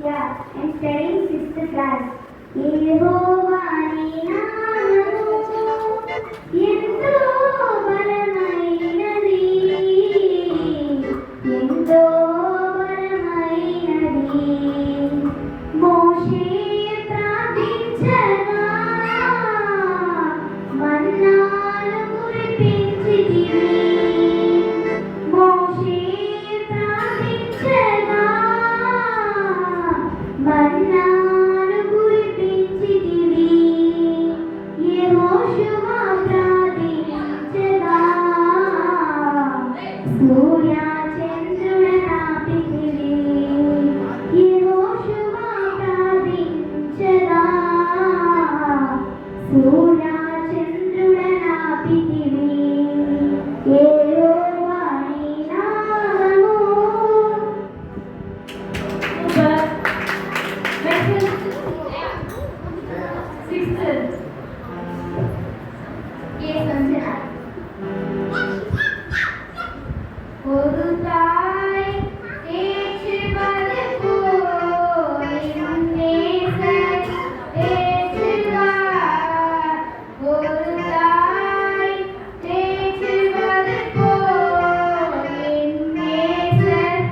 Yeah, I'm studying sixth class. యెహోవాని నామము ఎంతో బలమైనది, ఎంతో బలమైనది. మోషే ప్రార్థించగా మన్నాను కురిపించితివి. మోషే ప్రార్థించగా మన్నాను కురిపించితివి. యెహోషువ ప్రార్థించగా సూర్య చంద్రుడనాపితివి. యెహోషువ ప్రార్థించగా సూర్య చంద్రుడనాపితివి. యెహోవాని నామము. ஒரு தாய் ஏற்றுவது போல் நேசர் ஏற்றுவார். ஒரு தாய் ஏற்றுவது போல் நேசர்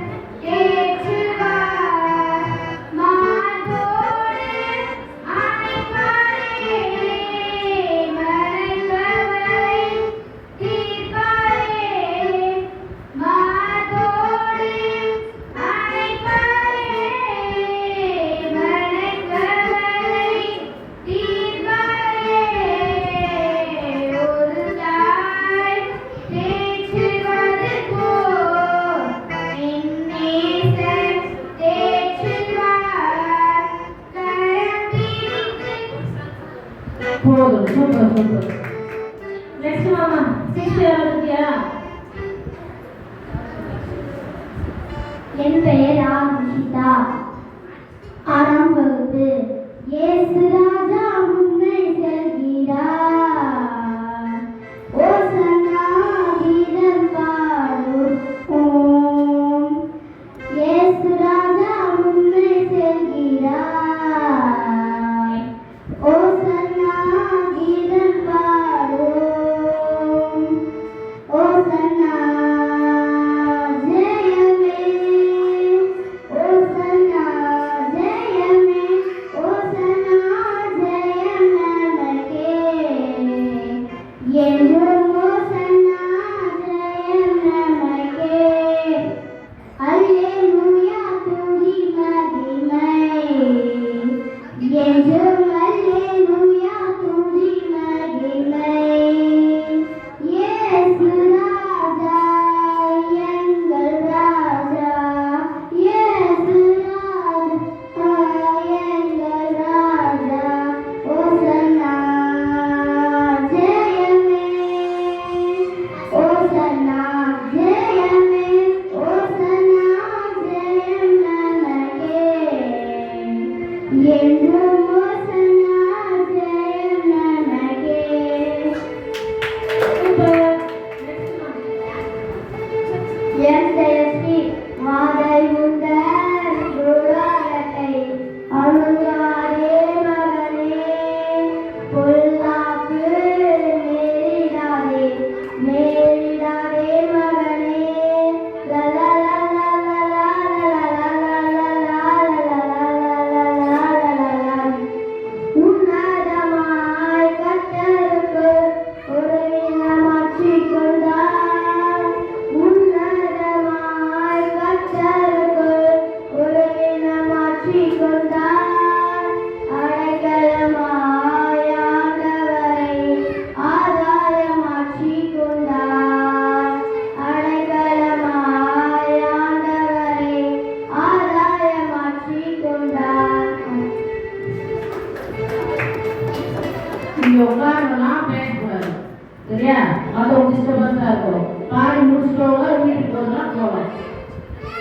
ஏற்றுவார். மார்போடு அணைப்பாரே, மறைந்தவரை தீர்ப்பாரே. மார்போடு அணைப்பாரே, மறைந்தவரை தீர்ப்பாரே. ஒரு தாய் தேற்றுவது போல் என் நேசர் தேற்றுவார். கரம் பிடித்து. போதும், சூப்பர் சூப்பர். நெக்ஸ்ட் மாமா, சிக்ஸ்த் யாருக்கியா? என் பெயர் ஆதிஷிதா, 6ஆம் வகுப்பு. இயேசு ராஜா முன்னே செல்கிறார், ஓசன்னா கீதம் பாடுவோம். இயேசு ராஜா முன்னே செல்கிறார், ஓசன்னா கீதம் பாடுவோம். ஓசன்னா ஜெயமே, ஓசன்னா ஜெயமே, ஓசன்னா ஜெயம் நமக்கே. என்றும் ஓசன்னா ஜெயம் நமக்கே. அல்லேலூயா துதி மகிமை, என்றும் அல்லேலூயா துதி மகிமை. இயேசு ராஜா, எங்கள் ராஜா, இயேசு ராஜா, எங்கள் ராஜா. ஓசன்னா ஜெயமே, ஓசன்னா ஜெயமே, ஓசன்னா ஜெயம் நமக்கே. என்றும் ஓசன்னா ஜெயம் நமக்கே. சூப்பர். நெக்ஸ்ட் மாமா. என் ஜெயஸ்ரீ மாதை உந்தன் குருவாரத்தை அருள்வாரே மகனே. பொல்லாப்பு நேரிடாதே, நேரிடாதே மகனே. உன்னதமாய் கர்த்தருக்கு உறவினமாற்றிக் கொண்டார். உன்னதமாய் கர்த்தருக்கு உறவினமாற்றிக் கொண்டார். அடைக்கலமாய் ஆண்டவரை ஆதாயமாற்றிக் கொண்டார். அடைக்கலமாய் ஆண்டவரை ஆதாயமாற்றிக் கொண்டார். இங்க உட்காரலாம், பேசக்கூடாது, சரியா? அது ஒரு டிஸ்டர்பன்ஸா இருக்கும். பாடி முடிச்சிட்டவங்க வீட்டுக்கு போகலாம், போகலாம்.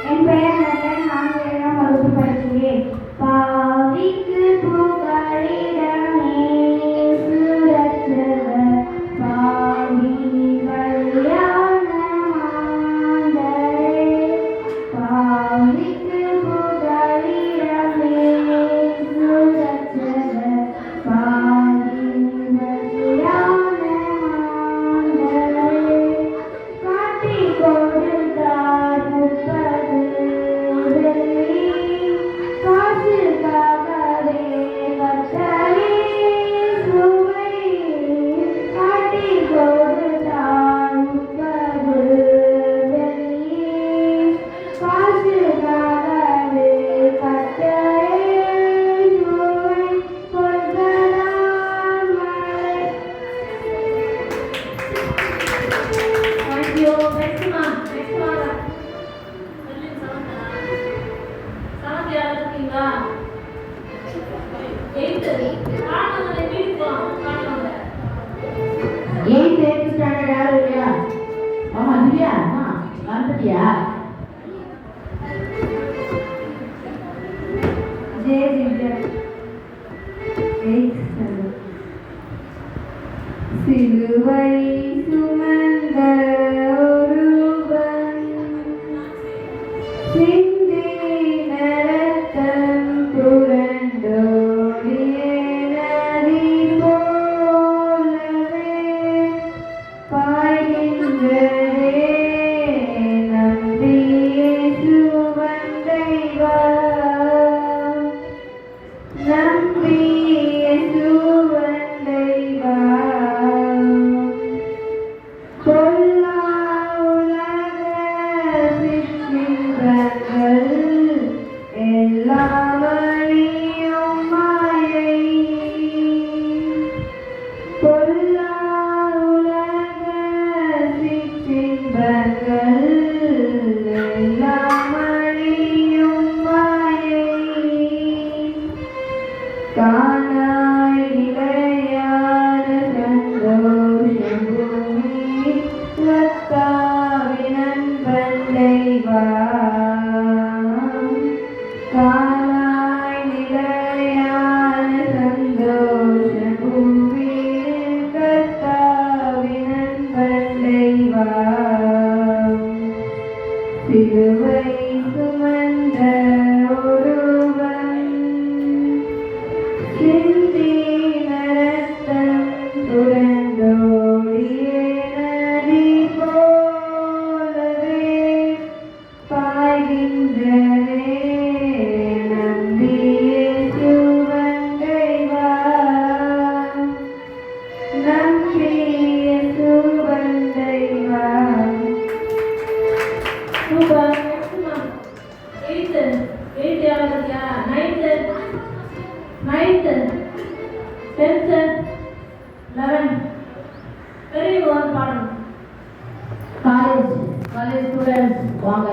என் பெயர் நந்தன், நான் 7ஆம் வகுப்பு படிக்கிறேன். பாவிக்கு புகழிடமே சுரச்சவர், பாவி கல்யாண மாந்தரே. பாவிக்கு புகழிடமே பாத்தீங்களா? 8th காணவங்களே வீட்டுக்கு போலாம் காணவங்க. 8th ஸ்டாண்டர்ட் யாரும் இல்லையா? ஆமா இல்லையா? வந்துட்டியா? ஜெய வித்யா 8th standard. சிலுவை சுமந்த ஒருவன் சிந்தின ரத்தம் புரண்டோடிய நதி போலவே பாய்கின்றதே நம்பி இயேசுவன் தெய்வம். நம்பி இயேசுவன் தெய்வம். பொல்லா உலக சிற்றின்பங்கள் எல்லாம் அழியும் மாயை. பொல்லா உலக சிற்றின்பங்கள் எல்லாம் அழியும் மாயை. காணாய் நிலையான சந்தோஷம் பூமி லத்தாவின் அன்பன் தெய்வம். காணாய் நிலையான சந்தோஷம் பூமி லத்தாவின் அன்பன் தெய்வம். சிலுவை சுமந்த ஒருவன் சிந்தின ரத்தம் புரண்டோடிய நதி போலவே பாய்கின்றதே நம்பி இயேசுவன் தெய்வம். நம்பி இயேசுவன் தெய்வம். சூப்பர். Next one. 8th யாராவது இருக்கியா? 9th 10th 11th பெரியவங்க வந்து பாடணும். காலேஜ் ஸ்டூடெண்ட்ஸ் வாங்க.